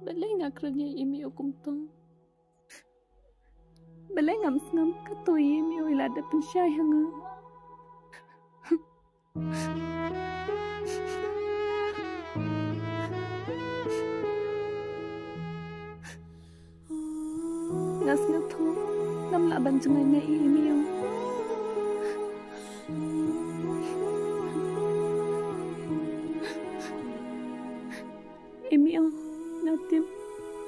Balai ngakranya imi okum tong. Balai ngam katoi imi oilada pensyai hanga. Ngas ngato ngam laban jenganya imi yang. Imi yang natim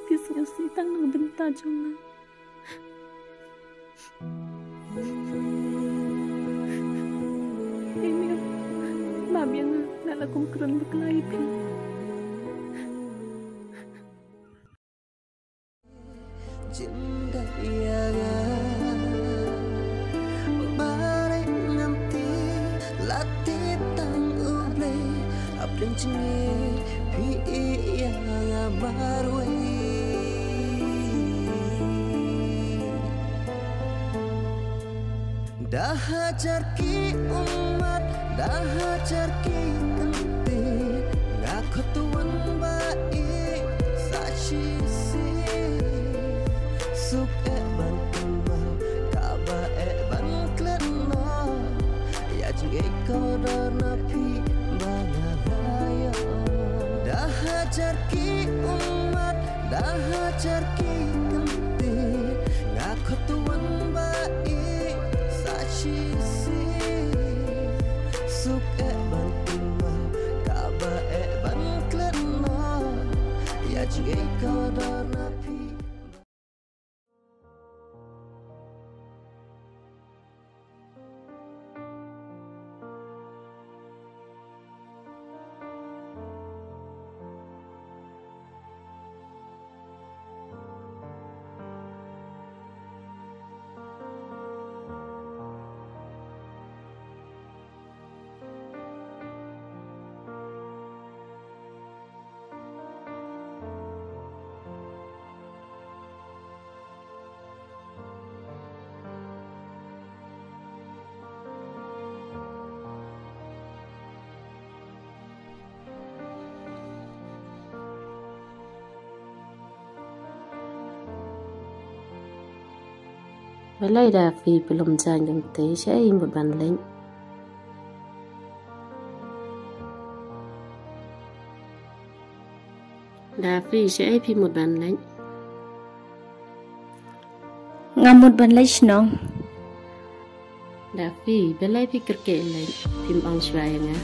kisah tang nang benta jonga. Imi babi yang nalakum keron berkelahi pi. Cinta yang bare nanti latih tang uble apeng cingi pi yang marwe dah hajar ki umat dah hajar ki kenti ngaku tuan baik saksi suk ban kembal kaba ban klena ya jing kodor napi bangalaya dah hajar ki umat dah hajar ki kenti ngaku tuan baik saksi suk ban kembal kaba ban klena ya jing kodor napi. Balai Davi belum janjung teh saya imut banleng. Davi saya imut banleng. Ngamut banleng senong. Davi balai pikir keleng tim ang swayanga.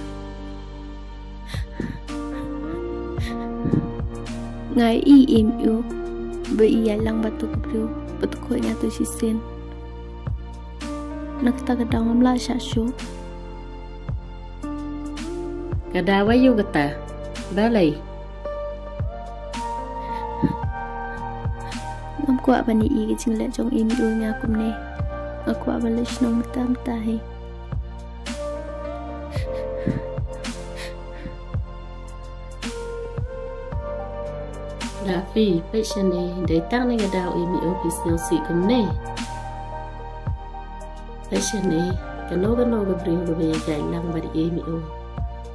Ngai im yu be lang batu kebru batu koi ngatu sisen. Nakta kadang mamla syasyo. Kadawa yu kata balai. Ngam kuat bani i kecing lek jong im yu ngakum ne. Aku balai senong mata he. Davi pechane datang ni kadaw imi office ng si kumne. Pechane kano gabri gabay lang bari imi o.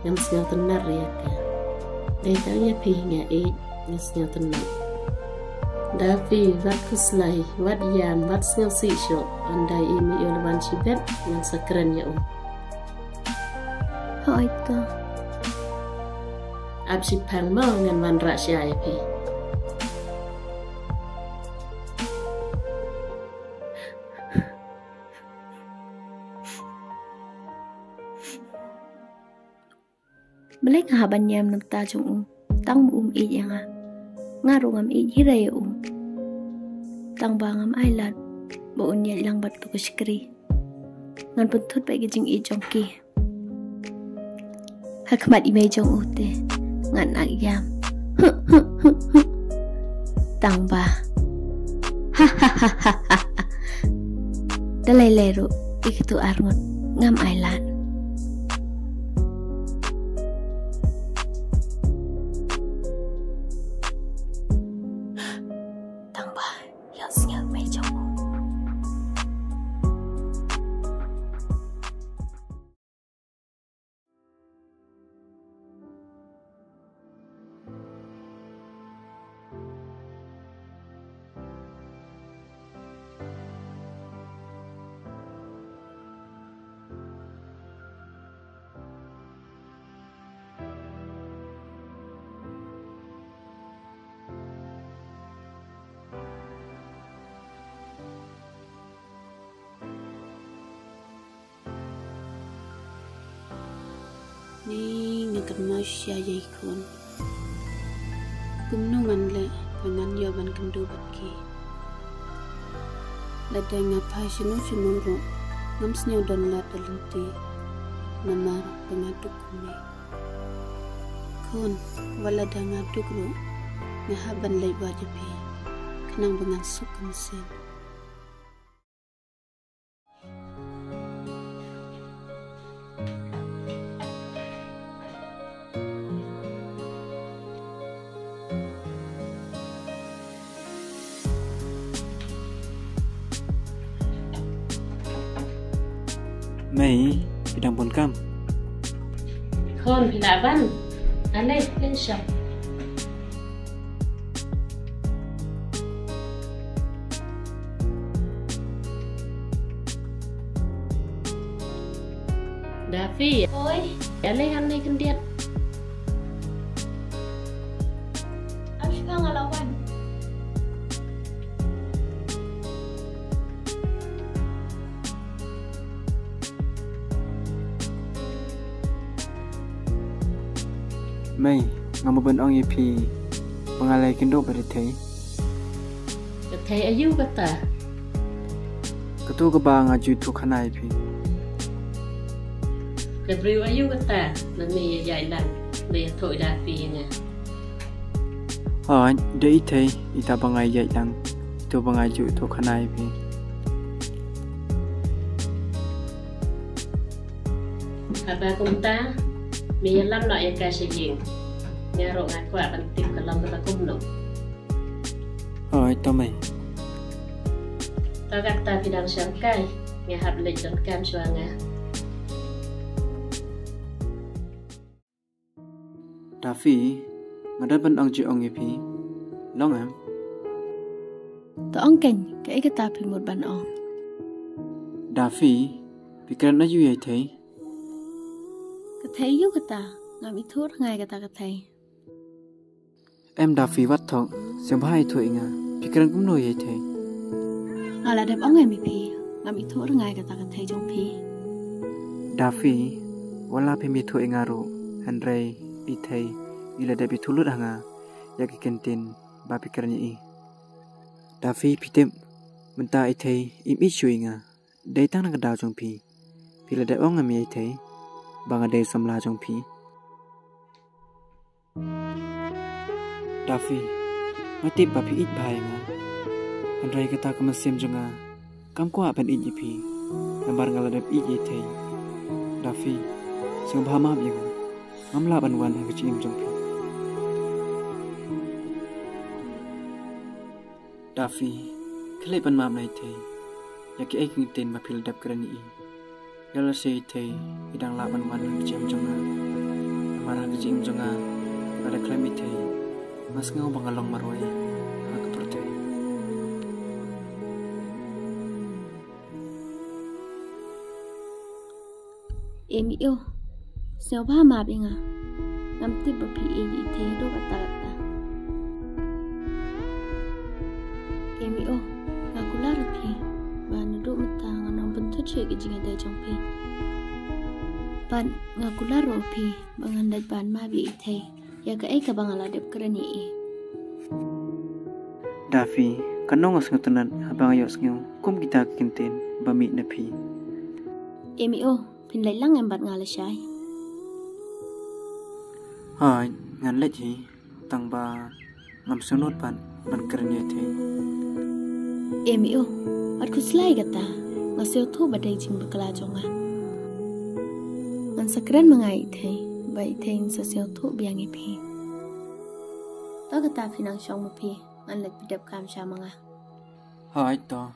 Ngam siya tenar ya ka. Datang ya pi nga ngam siya tenar. Davi wat kuslay wat yan wat siya si syo anday imi o laban sibet ngam sakran ya o. Ha ito. Absi pang mo ngan wan ra siya ya pi. Balai ngahaban yam nagta jong tang i yang ngarungam i hiray tang bangam ailat boon ya lang bat to kuskri ngan puntut pa gijing i jong ki hakmat imay jong ute ngan agyam tang ba hahaha dalai lero ikitu arngot ngam ailan tang ba yang singa mai chong ni ngakan masya yai kun kumnungan le pengan yaban kendu baki lada ngapai sinu ro ngam snyo don la talenti namar pengaduk kumi kun wala da ngaduk ro ngahaban lai bajapi kenang bengan sukam sen Mei, bidang pun kam. Kon pinaban, alay lên shop. Davi, oi, alay hanay kendiat. Abis ka ngalawan Mei, ngam ben ong ipi mengalai kendo pada thei. Ketay ayu kata. Ketu ke ba ngaju tu khana ipi. Kebriu ayu kata, nami yai lan, me thoi Davi nga. Ha, de thei ita bangai yai lang. Tu bangai ju tu khana ipi. Aba kumta, me lam na ya kasih ngaro ngaku akan tim kalam kata kumno. Ha, to mei. Tagak ta bidang sangkai, ngahap lejon kam suanga. Davi, ngadat ben ong ji ong ipi. Long am. to ong ken ka ikata pi một ban ong Davi, pikiran aju yai thei. ka thei yu kata ngam I thur ngai kata ka thei Em Davi wat thong, sem bhai thu inga. Pikiran kum no yai thei. ala dep ong em pi ngam I thur ngai kata ka thei jong pi Davi, wala pe mi thu inga ro. Handrai I thei, ila de pi thulut hanga. Yaki kentin ba pikiran I. Davi pitem menta I thei im I shuinga. Dei tang na daw jong pi. Pila de ong am yai thei. Banga dei samla jong pi. Davi, mati ba pi it bhai nga. Handrai kata kamasem jonga. Kam ko apan it pi. Nambar ngala de it yai thei. Davi, sing bhama bi nga. Ngamla ban wan ha chim jong pi. Davi, khle ban mam nai thei. Yaki ai king ten ba phil dap krani I. Yala sei thei idang la ban wan ha chim jonga. Namar ha chim jonga. Ada klemi thei. Mas ngau bangalong maroi. Ha ka prote. em yêu seo ba ma bi nga ngam tip ba pi I thei do kata kata em yêu ka kula ra pi ba na do mata nga nang ben thu che ki jinga dai jong pi ban nga kula ro pi bangan dai ban ma bi thei ya ka ai ka bangala dep krani I Davi, kanong as ngatunan habang ayos ngayon kum kita kintin bami na pi. em yêu pin lại lăng em bật ngà là sai Hai, ngan lech hi tang ba ngam sunut ban kernya the. Emi at ku slai gata ngasio thu badai jing bakala jonga. Ngan sakran mangai the bai thein sasio thu biang ipi. Ta kata finang shong mu pi ngan lek bidap kam sha manga. Hai to